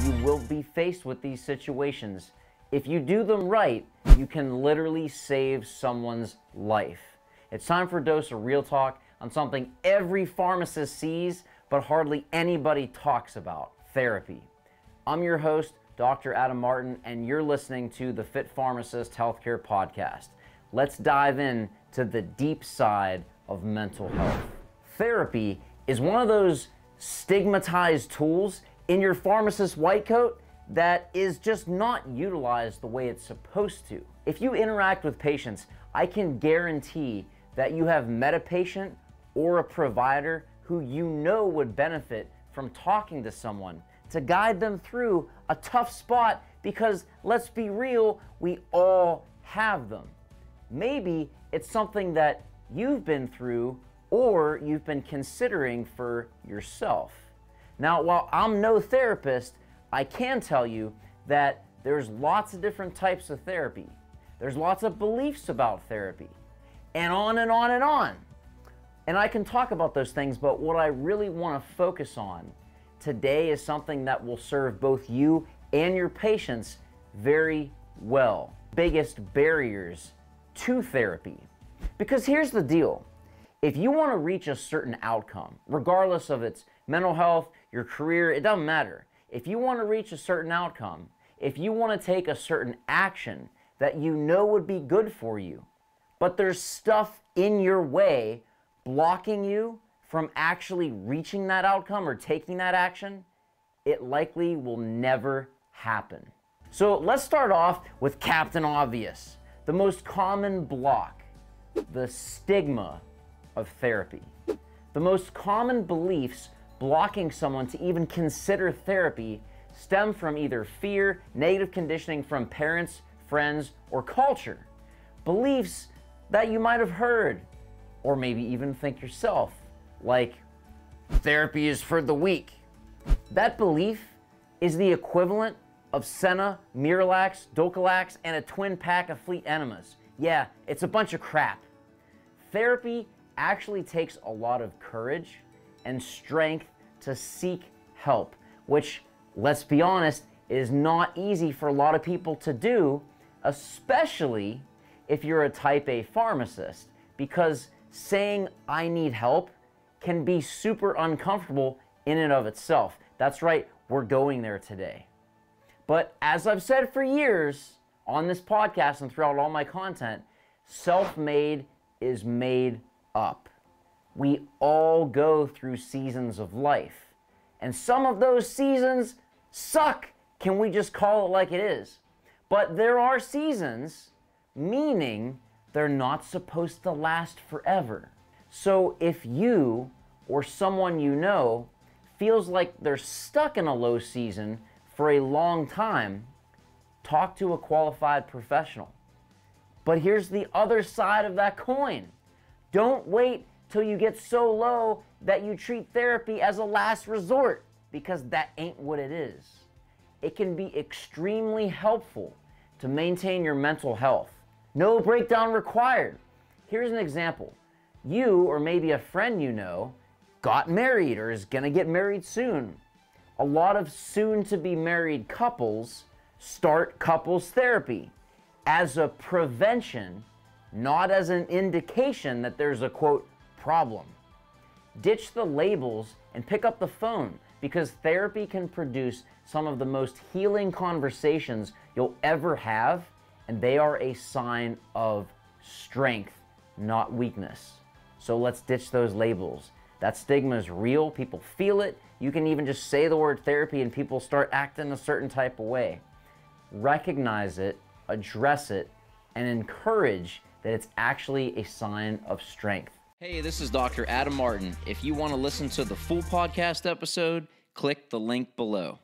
you will be faced with these situations. If you do them right, you can literally save someone's life. It's time for a dose of real talk on something every pharmacist sees, but hardly anybody talks about: therapy. I'm your host, Dr. Adam Martin, and you're listening to the Fit Pharmacist Healthcare Podcast. Let's dive in to the deep side of mental health. Therapy is one of those stigmatized tools in your pharmacist's white coat that is just not utilized the way it's supposed to. If you interact with patients, I can guarantee that you have met a patient or a provider who you know would benefit from talking to someone to guide them through a tough spot, because let's be real, we all have them. Maybe it's something that you've been through or you've been considering for yourself. Now, while I'm no therapist, I can tell you that there's lots of different types of therapy. There's lots of beliefs about therapy, and on and on and on. And I can talk about those things, but what I really want to focus on today is something that will serve both you and your patients very well. Biggest barriers to therapy. Because here's the deal. If you want to reach a certain outcome, regardless of its mental health, your career, it doesn't matter. If you want to reach a certain outcome, if you want to take a certain action that you know would be good for you, but there's stuff in your way blocking you from actually reaching that outcome or taking that action, it likely will never happen. So let's start off with Captain Obvious, the most common block, the stigma of therapy. The most common beliefs blocking someone to even consider therapy stem from either fear, negative conditioning from parents, friends, or culture. Beliefs that you might have heard, or maybe even think yourself, like therapy is for the weak. That belief is the equivalent of Senna, Miralax, Dulcolax, and a twin pack of Fleet enemas. Yeah, it's a bunch of crap. Therapy actually takes a lot of courage and strength to seek help, which, let's be honest, is not easy for a lot of people to do, especially if you're a type A pharmacist, because saying I need help can be super uncomfortable in and of itself. That's right, we're going there today. But as I've said for years on this podcast and throughout all my content, self-made is made up. We all go through seasons of life, and some of those seasons suck. Can we just call it like it is? But there are seasons, meaning they're not supposed to last forever. So if you or someone you know feels like they're stuck in a low season for a long time, talk to a qualified professional. But here's the other side of that coin. Don't wait till you get so low that you treat therapy as a last resort, because that ain't what it is. It can be extremely helpful to maintain your mental health. No breakdown required. Here's an example. You, or maybe a friend you know, got married or is gonna get married soon. A lot of soon-to-be married couples start couples therapy as a prevention, not as an indication that there's a, quote, problem. Ditch the labels and pick up the phone, because therapy can produce some of the most healing conversations you'll ever have, and they are a sign of strength, not weakness. So let's ditch those labels. That stigma is real, people feel it. You can even just say the word therapy and people start acting a certain type of way. Recognize it, address it, and encourage that it's actually a sign of strength. Hey, this is Dr. Adam Martin. If you want to listen to the full podcast episode, click the link below.